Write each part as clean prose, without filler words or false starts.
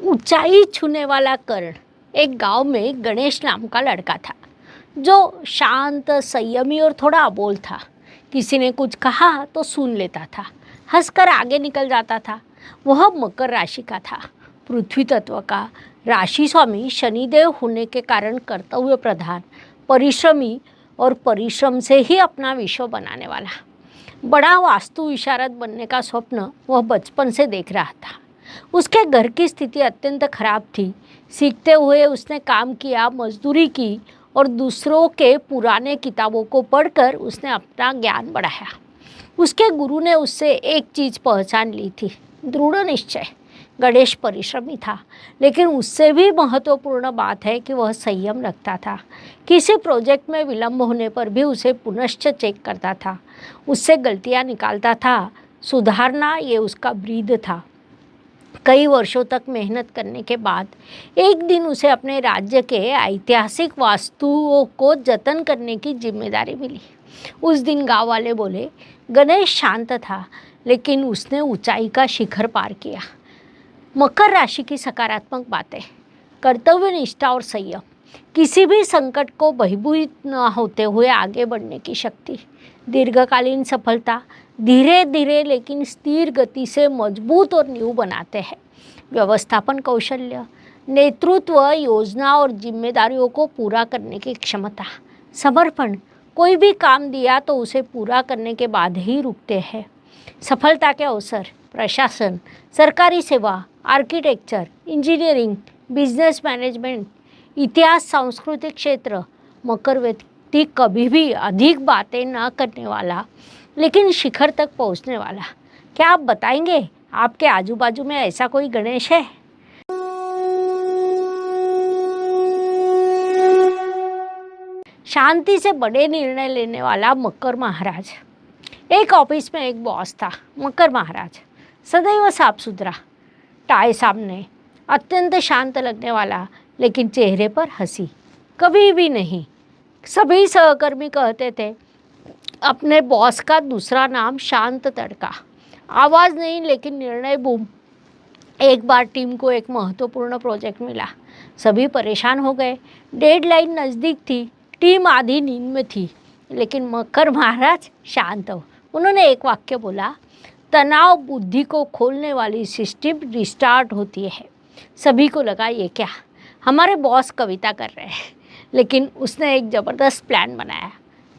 ऊंचाई छूने वाला कर्ण। एक गांव में गणेश नाम का लड़का था जो शांत, संयमी और थोड़ा अबोल था। किसी ने कुछ कहा तो सुन लेता था, हंसकर आगे निकल जाता था। वह मकर राशि का था, पृथ्वी तत्व का। राशि स्वामी शनिदेव होने के कारण कर्तव्य प्रधान, परिश्रमी और परिश्रम से ही अपना विश्व बनाने वाला। बड़ा वास्तु विशारद बनने का स्वप्न वह बचपन से देख रहा था। उसके घर की स्थिति अत्यंत खराब थी। सीखते हुए उसने काम किया, मजदूरी की और दूसरों के पुराने किताबों को पढ़कर उसने अपना ज्ञान बढ़ाया। उसके गुरु ने उससे एक चीज़ पहचान ली थी, दृढ़ निश्चय। गणेश परिश्रमी था, लेकिन उससे भी महत्वपूर्ण बात है कि वह संयम रखता था। किसी प्रोजेक्ट में विलंब होने पर भी उसे पुनश्च चेक करता था, उससे गलतियां निकालता था। सुधारना ये उसका ब्रीद था। कई वर्षों तक मेहनत करने के बाद एक दिन उसे अपने राज्य के ऐतिहासिक वास्तुओं को जतन करने की जिम्मेदारी मिली। उस दिन गांव वाले बोले, गणेश शांत था लेकिन उसने ऊंचाई का शिखर पार किया। मकर राशि की सकारात्मक बातें: कर्तव्य निष्ठा और संयम, किसी भी संकट को भयभीत न होते हुए आगे बढ़ने की शक्ति। दीर्घकालीन सफलता, धीरे धीरे लेकिन स्थिर गति से मजबूत और नींव बनाते हैं। व्यवस्थापन कौशल्य, नेतृत्व, योजना और जिम्मेदारियों को पूरा करने की क्षमता। समर्पण, कोई भी काम दिया तो उसे पूरा करने के बाद ही रुकते हैं। सफलता के अवसर: प्रशासन, सरकारी सेवा, आर्किटेक्चर, इंजीनियरिंग, बिजनेस मैनेजमेंट, इतिहास, सांस्कृतिक क्षेत्र। मकर व्यक्ति कभी भी अधिक बातें न करने वाला लेकिन शिखर तक पहुंचने वाला। क्या आप बताएंगे आपके आजू बाजू में ऐसा कोई गणेश है? शांति से बड़े निर्णय लेने वाला मकर महाराज। एक ऑफिस में एक बॉस था, मकर महाराज। सदैव साफ सुथरा, टाई सामने, अत्यंत शांत लगने वाला, लेकिन चेहरे पर हंसी कभी भी नहीं। सभी सहकर्मी कहते थे अपने बॉस का दूसरा नाम शांत तड़का। आवाज़ नहीं लेकिन निर्णय बूम। एक बार टीम को एक महत्वपूर्ण प्रोजेक्ट मिला। सभी परेशान हो गए। डेडलाइन नज़दीक थी, टीम आधी नींद में थी, लेकिन मकर महाराज शांत हो। उन्होंने एक वाक्य बोला, तनाव बुद्धि को खोलने वाली सिस्टम रिस्टार्ट होती है। सभी को लगा ये क्या, हमारे बॉस कविता कर रहे हैं। लेकिन उसने एक ज़बरदस्त प्लान बनाया।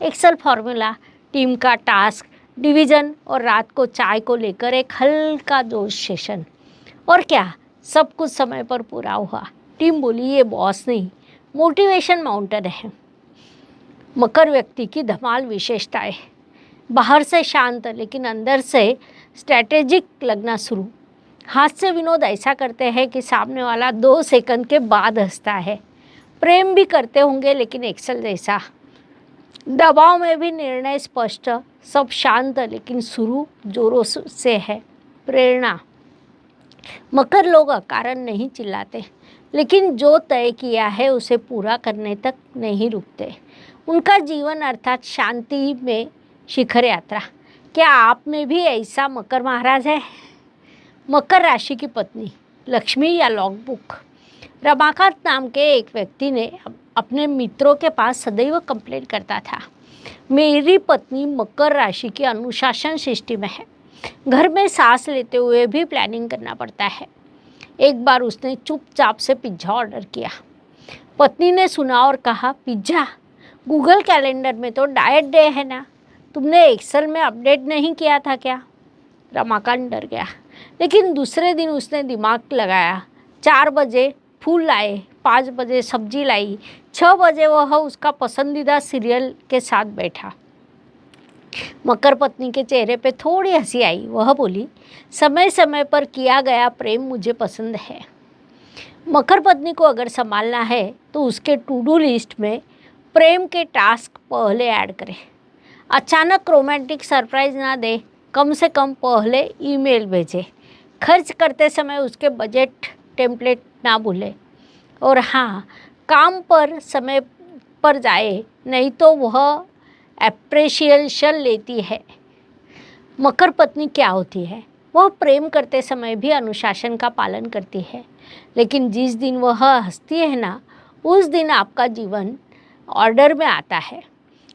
एक्सेल फॉर्मूला, टीम का टास्क डिवीज़न और रात को चाय को लेकर एक हल्का जोश सेशन। और क्या, सब कुछ समय पर पूरा हुआ। टीम बोली, ये बॉस नहीं, मोटिवेशन माउंटेन है। मकर व्यक्ति की धमाल विशेषताएं: बाहर से शांत लेकिन अंदर से स्ट्रैटेजिक लगना शुरू। हास्य विनोद ऐसा करते हैं कि सामने वाला 2 सेकंड के बाद हंसता है। प्रेम भी करते होंगे लेकिन एक्सेल जैसा। दबाव में भी निर्णय स्पष्ट, सब शांत लेकिन शुरू जोरों से है। प्रेरणा: मकर लोग अकारण नहीं चिल्लाते, लेकिन जो तय किया है उसे पूरा करने तक नहीं रुकते। उनका जीवन अर्थात शांति में शिखर यात्रा। क्या आप में भी ऐसा मकर महाराज है? मकर राशि की पत्नी, लक्ष्मी या लॉगबुक। रमाकांत नाम के एक व्यक्ति ने अपने मित्रों के पास सदैव कंप्लेंट करता था, मेरी पत्नी मकर राशि की अनुशासन सृष्टि में है। घर में सांस लेते हुए भी प्लानिंग करना पड़ता है। एक बार उसने चुपचाप से पिज्ज़ा ऑर्डर किया। पत्नी ने सुना और कहा, पिज्ज़ा? गूगल कैलेंडर में तो डाइट डे है ना, तुमने एक्सेल में अपडेट नहीं किया था क्या? रमाकांत डर गया, लेकिन दूसरे दिन उसने दिमाग लगाया। 4 बजे फूल लाए, 5 बजे सब्जी लाई, 6 बजे वह उसका पसंदीदा सीरियल के साथ बैठा। मकर पत्नी के चेहरे पे थोड़ी हंसी आई। वह बोली, समय समय पर किया गया प्रेम मुझे पसंद है। मकर पत्नी को अगर संभालना है तो उसके टू डू लिस्ट में प्रेम के टास्क पहले ऐड करें। अचानक रोमांटिक सरप्राइज ना दे, कम से कम पहले ईमेल भेजे। खर्च करते समय उसके बजट टेम्पलेट ना भूले। और हाँ, काम पर समय पर जाए, नहीं तो वह एप्रिसिएशन लेती है। मकर पत्नी क्या होती है? वह प्रेम करते समय भी अनुशासन का पालन करती है, लेकिन जिस दिन वह हंसती है ना, उस दिन आपका जीवन ऑर्डर में आता है।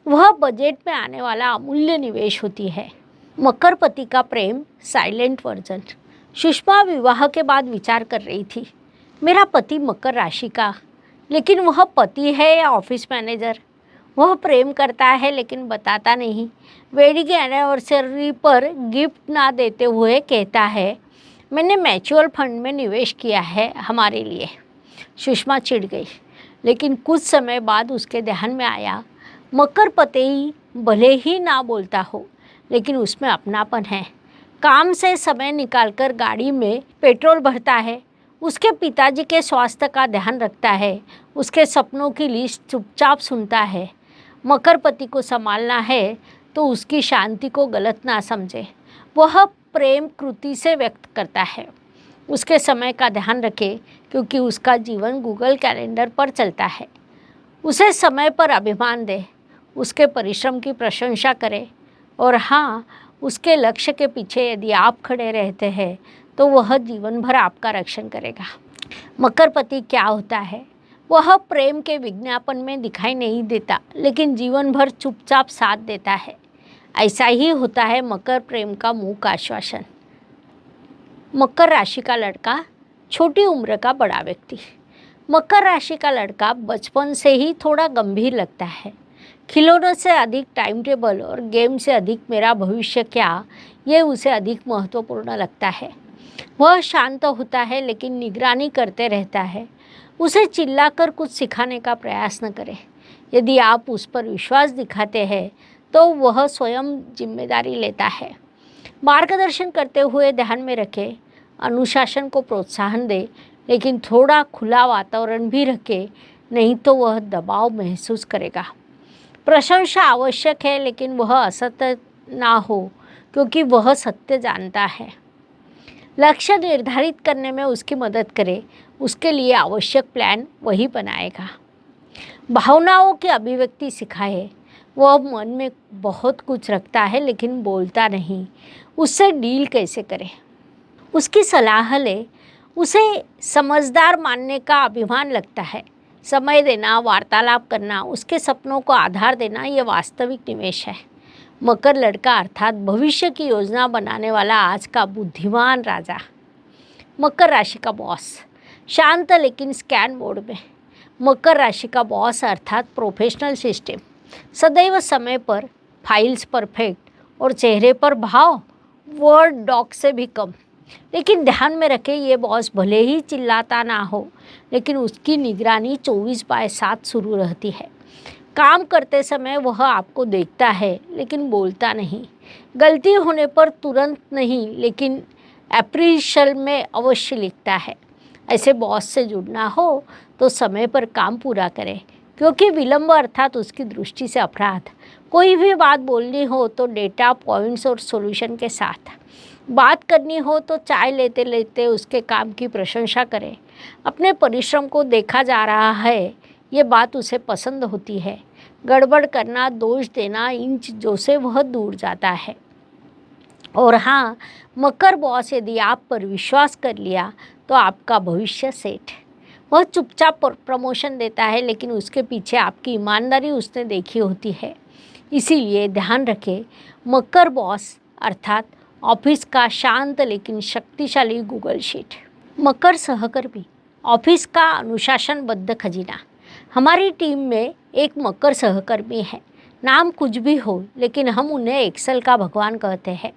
वह बजट में आने वाला अमूल्य निवेश होती है। मकर पति का प्रेम साइलेंट वर्जन। सुषमा विवाह के बाद विचार कर रही थी, मेरा पति मकर राशि का, लेकिन वह पति है या ऑफिस मैनेजर? वह प्रेम करता है लेकिन बताता नहीं। वेडिंग एनिवर्सरी पर गिफ्ट ना देते हुए कहता है, मैंने म्यूचुअल फंड में निवेश किया है हमारे लिए। सुषमा चिढ़ गई, लेकिन कुछ समय बाद उसके ध्यान में आया, मकर पति भले ही ना बोलता हो, लेकिन उसमें अपनापन है। काम से समय निकालकर गाड़ी में पेट्रोल भरता है, उसके पिताजी के स्वास्थ्य का ध्यान रखता है, उसके सपनों की लिस्ट चुपचाप सुनता है। मकर पति को संभालना है तो उसकी शांति को गलत ना समझे। वह प्रेम कृति से व्यक्त करता है। उसके समय का ध्यान रखे, क्योंकि उसका जीवन गूगल कैलेंडर पर चलता है। उसे समय पर अभिमान दे, उसके परिश्रम की प्रशंसा करे, और हाँ, उसके लक्ष्य के पीछे यदि आप खड़े रहते हैं तो वह जीवन भर आपका रक्षण करेगा। मकर पति क्या होता है? वह प्रेम के विज्ञापन में दिखाई नहीं देता, लेकिन जीवन भर चुपचाप साथ देता है। ऐसा ही होता है मकर प्रेम का मूक आश्वासन। मकर राशि का लड़का, छोटी उम्र का बड़ा व्यक्ति। मकर राशि का लड़का बचपन से ही थोड़ा गंभीर लगता है। खिलौनों से अधिक टाइम टेबल और गेम से अधिक मेरा भविष्य क्या, ये उसे अधिक महत्वपूर्ण लगता है। वह शांत होता है लेकिन निगरानी करते रहता है। उसे चिल्लाकर कुछ सिखाने का प्रयास न करें। यदि आप उस पर विश्वास दिखाते हैं तो वह स्वयं जिम्मेदारी लेता है। मार्गदर्शन करते हुए ध्यान में रखें, अनुशासन को प्रोत्साहन दे, लेकिन थोड़ा खुला वातावरण भी रखे, नहीं तो वह दबाव महसूस करेगा। प्रशंसा आवश्यक है, लेकिन वह असत्य ना हो, क्योंकि वह सत्य जानता है। लक्ष्य निर्धारित करने में उसकी मदद करें, उसके लिए आवश्यक प्लान वही बनाएगा। भावनाओं की अभिव्यक्ति सिखाए। वह मन में बहुत कुछ रखता है लेकिन बोलता नहीं। उससे डील कैसे करें, उसकी सलाह ले। उसे समझदार मानने का अभिमान लगता है। समय देना, वार्तालाप करना, उसके सपनों को आधार देना, ये वास्तविक निवेश है। मकर लड़का अर्थात भविष्य की योजना बनाने वाला आज का बुद्धिमान राजा। मकर राशि का बॉस, शांत लेकिन स्कैन मोड में। मकर राशि का बॉस अर्थात प्रोफेशनल सिस्टम, सदैव समय पर, फाइल्स परफेक्ट और चेहरे पर भाव, वर्ड डॉक से भी कम। लेकिन ध्यान में रखें, ये बॉस भले ही चिल्लाता ना हो, लेकिन उसकी निगरानी 24/7 शुरू रहती है। काम करते समय वह आपको देखता है लेकिन बोलता नहीं। गलती होने पर तुरंत नहीं, लेकिन अप्रिशिएशन में अवश्य लिखता है। ऐसे बॉस से जुड़ना हो तो समय पर काम पूरा करें, क्योंकि विलंब अर्थात उसकी दृष्टि से अपराध। कोई भी बात बोलनी हो तो डेटा, पॉइंट्स और सॉल्यूशन के साथ। बात करनी हो तो चाय लेते लेते उसके काम की प्रशंसा करें। अपने परिश्रम को देखा जा रहा है, ये बात उसे पसंद होती है। गड़बड़ करना, दोष देना, इन चीज़ों से वह दूर जाता है। और हाँ, मकर बॉस यदि आप पर विश्वास कर लिया तो आपका भविष्य सेट। वह चुपचाप प्रमोशन देता है, लेकिन उसके पीछे आपकी ईमानदारी उसने देखी होती है। इसीलिए ध्यान रखें, मकर बॉस अर्थात ऑफिस का शांत लेकिन शक्तिशाली गूगल शीट। मकर सहकर्मी, ऑफिस का अनुशासनबद्ध खजीना। हमारी टीम में एक मकर सहकर्मी है। नाम कुछ भी हो, लेकिन हम उन्हें एक्सेल का भगवान कहते हैं।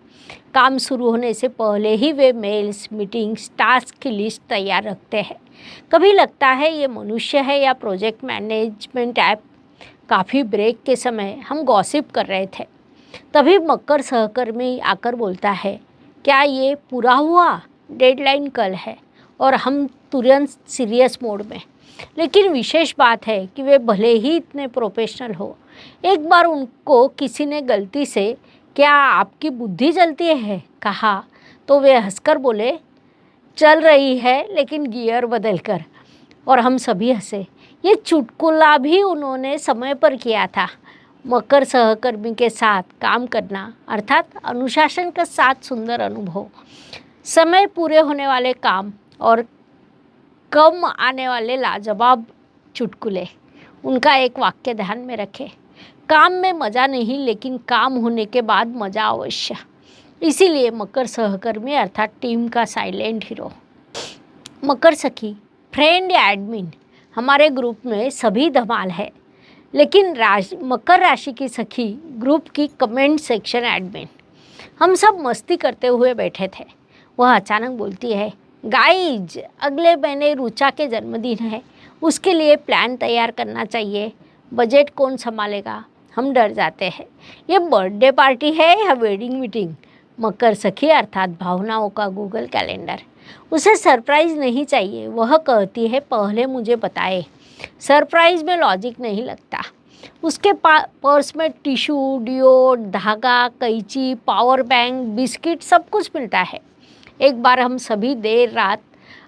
काम शुरू होने से पहले ही वे मेल्स, मीटिंग्स, टास्क की लिस्ट तैयार रखते हैं। कभी लगता है ये मनुष्य है या प्रोजेक्ट मैनेजमेंट ऐप। काफ़ी ब्रेक के समय हम गॉसिप कर रहे थे, तभी मकर सहकर्मी आकर बोलता है, क्या ये पूरा हुआ? डेडलाइन कल है। और हम तुरंत सीरियस मोड में। लेकिन विशेष बात है कि वे भले ही इतने प्रोफेशनल हो, एक बार उनको किसी ने गलती से क्या आपकी बुद्धि जलती है कहा तो वे हंसकर बोले, चल रही है लेकिन गियर बदल कर। और हम सभी हंसे। ये चुटकुला भी उन्होंने समय पर किया था। मकर सहकर्मी के साथ काम करना अर्थात अनुशासन के साथ सुंदर अनुभव, समय पूरे होने वाले काम और कम आने वाले लाजवाब चुटकुले। उनका एक वाक्य ध्यान में रखें, काम में मज़ा नहीं लेकिन काम होने के बाद मज़ा अवश्य। इसीलिए मकर सहकर्मी अर्थात टीम का साइलेंट हीरो। मकर सखी, फ्रेंड या एडमिन, हमारे ग्रुप में सभी धमाल है, लेकिन मकर राशि की सखी ग्रुप की कमेंट सेक्शन एडमिन। हम सब मस्ती करते हुए बैठे थे, वह अचानक बोलती है, गाइज अगले महीने रुचा के जन्मदिन है, उसके लिए प्लान तैयार करना चाहिए, बजट कौन संभालेगा। हम डर जाते हैं, ये बर्थडे पार्टी है या वेडिंग मीटिंग। मकर सखी अर्थात भावनाओं का गूगल कैलेंडर। उसे सरप्राइज़ नहीं चाहिए, वह कहती है पहले मुझे बताए। सरप्राइज़ में लॉजिक नहीं लगता। उसके पर्स में टिश्यू, डिओ, धागा, कैंची, पावर बैंक, बिस्किट सब कुछ मिलता है। एक बार हम सभी देर रात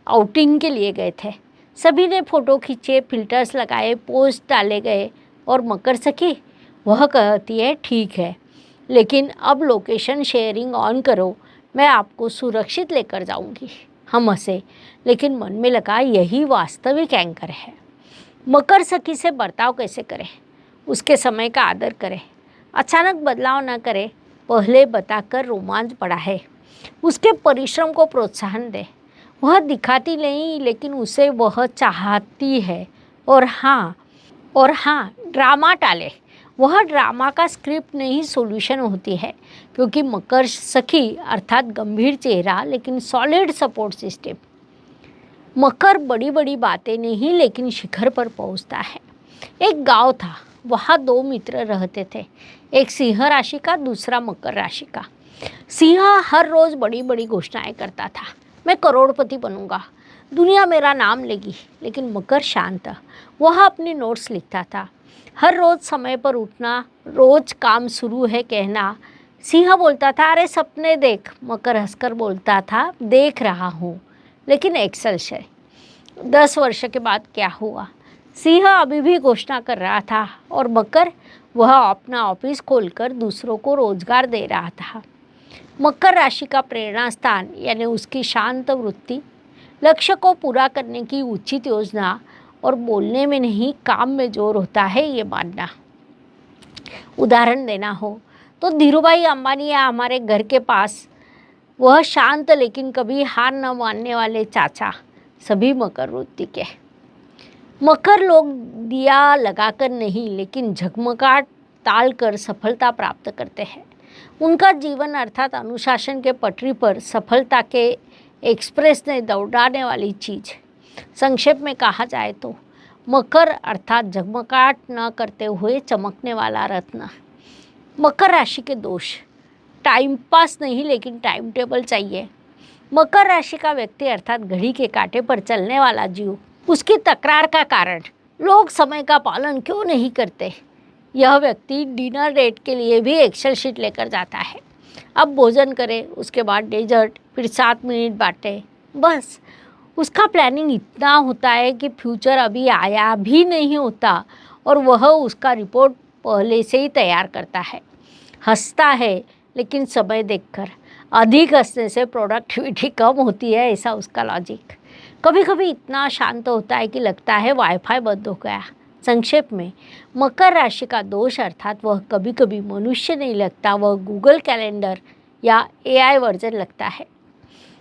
आउटिंग के लिए गए थे, सभी ने फ़ोटो खींचे, फिल्टर्स लगाए, पोस्ट डाले गए और मकर सखी वह कहती है ठीक है, लेकिन अब लोकेशन शेयरिंग ऑन करो, मैं आपको सुरक्षित लेकर जाऊंगी। हम हंसे, लेकिन मन में लगा यही वास्तविक एंकर है। मकर सखी से बर्ताव कैसे करें, उसके समय का आदर करें, अचानक बदलाव न करें, पहले बताकर रोमांच बढ़ाए, उसके परिश्रम को प्रोत्साहन दे। वह दिखाती नहीं लेकिन उसे वह चाहती है। और हाँ ड्रामा टाले, वह ड्रामा का स्क्रिप्ट नहीं सॉल्यूशन होती है, क्योंकि मकर सखी अर्थात गंभीर चेहरा लेकिन सॉलिड सपोर्ट सिस्टम। मकर बड़ी बड़ी बातें नहीं लेकिन शिखर पर पहुंचता है। एक गांव था, वहाँ दो मित्र रहते थे, एक सिंह राशि का, दूसरा मकर राशि का। सिंह हर रोज़ बड़ी बड़ी घोषणाएं करता था, मैं करोड़पति बनूंगा, दुनिया मेरा नाम लेगी। लेकिन मकर शांत, वह अपनी नोट्स लिखता था, हर रोज़ समय पर उठना, रोज़ काम शुरू है कहना। सिंह बोलता था अरे सपने देख, मकर हंसकर बोलता था देख रहा हूँ, लेकिन एक्सेल है। 10 वर्ष के बाद क्या हुआ, सिंह अभी भी घोषणा कर रहा था और मकर वह अपना ऑफिस खोलकर दूसरों को रोजगार दे रहा था। मकर राशि का प्रेरणा स्थान यानी उसकी शांत वृत्ति, लक्ष्य को पूरा करने की उचित योजना और बोलने में नहीं काम में जोर होता है ये मानना। उदाहरण देना हो तो धीरूभाई अंबानी या हमारे घर के पास वह शांत लेकिन कभी हार न मानने वाले चाचा, सभी मकर वृत्ति के। मकर लोग दिया लगाकर नहीं लेकिन झगमगाहट टाल कर सफलता प्राप्त करते हैं। उनका जीवन अर्थात अनुशासन के पटरी पर सफलता के एक्सप्रेस ने दौड़ाने वाली चीज़। संक्षेप में कहा जाए तो मकर अर्थात झगमगाहट न करते हुए चमकने वाला रत्न। मकर राशि के दोष, टाइम पास नहीं लेकिन टाइम टेबल चाहिए। मकर राशि का व्यक्ति अर्थात घड़ी के कांटे पर चलने वाला जीव, उसकी तकरार का कारण लोग समय का पालन क्यों नहीं करते। यह व्यक्ति डिनर डेट के लिए भी एक्सेल शीट लेकर जाता है। अब भोजन करे, उसके बाद डेजर्ट, फिर 7 मिनट बांटे, बस। उसका प्लानिंग इतना होता है कि फ्यूचर अभी आया भी नहीं होता और वह उसका रिपोर्ट पहले से ही तैयार करता है। हंसता है लेकिन समय देखकर, अधिक हंसने से प्रोडक्टिविटी कम होती है, ऐसा उसका लॉजिक। कभी कभी इतना शांत होता है कि लगता है वाईफाई बंद हो गया। संक्षेप में मकर राशि का दोष अर्थात वह कभी कभी मनुष्य नहीं लगता, वह गूगल कैलेंडर या AI वर्जन लगता है।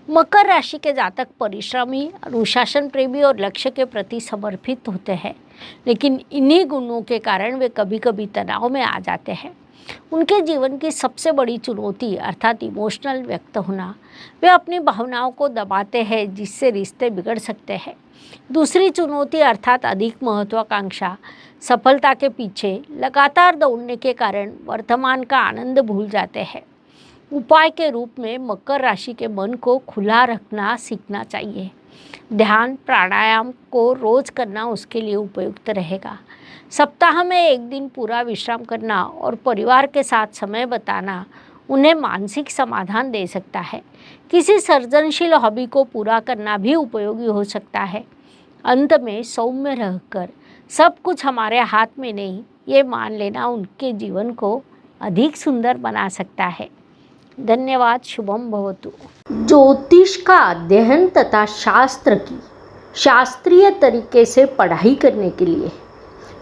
मकर राशि के जातक परिश्रमी, अनुशासन प्रेमी और लक्ष्य के प्रति समर्पित होते हैं, लेकिन इन्हीं गुणों के कारण वे कभी कभी तनाव में आ जाते हैं। उनके जीवन की सबसे बड़ी चुनौती अर्थात इमोशनल व्यक्त होना। वे अपनी भावनाओं को दबाते हैं जिससे रिश्ते बिगड़ सकते हैं। दूसरी चुनौती अर्थात अधिक महत्वाकांक्षा, सफलता के पीछे लगातार दौड़ने के कारण वर्तमान का आनंद भूल जाते हैं। उपाय के रूप में मकर राशि के मन को खुला रखना सीखना चाहिए। ध्यान प्राणायाम को रोज करना उसके लिए उपयुक्त रहेगा। सप्ताह में एक दिन पूरा विश्राम करना और परिवार के साथ समय बिताना उन्हें मानसिक समाधान दे सकता है। किसी सृजनशील हॉबी को पूरा करना भी उपयोगी हो सकता है। अंत में सौम्य रहकर, सब कुछ हमारे हाथ में नहीं, ये मान लेना उनके जीवन को अधिक सुंदर बना सकता है। धन्यवाद। शुभम भवतु। ज्योतिष का अध्ययन तथा शास्त्र की शास्त्रीय तरीके से पढ़ाई करने के लिए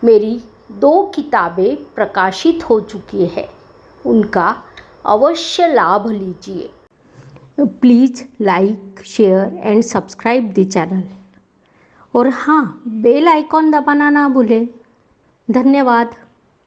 मेरी 2 किताबें प्रकाशित हो चुकी है, उनका अवश्य लाभ लीजिए। Please like, share and subscribe the channel. और हाँ, बेल आइकॉन दबाना ना भूलें। धन्यवाद।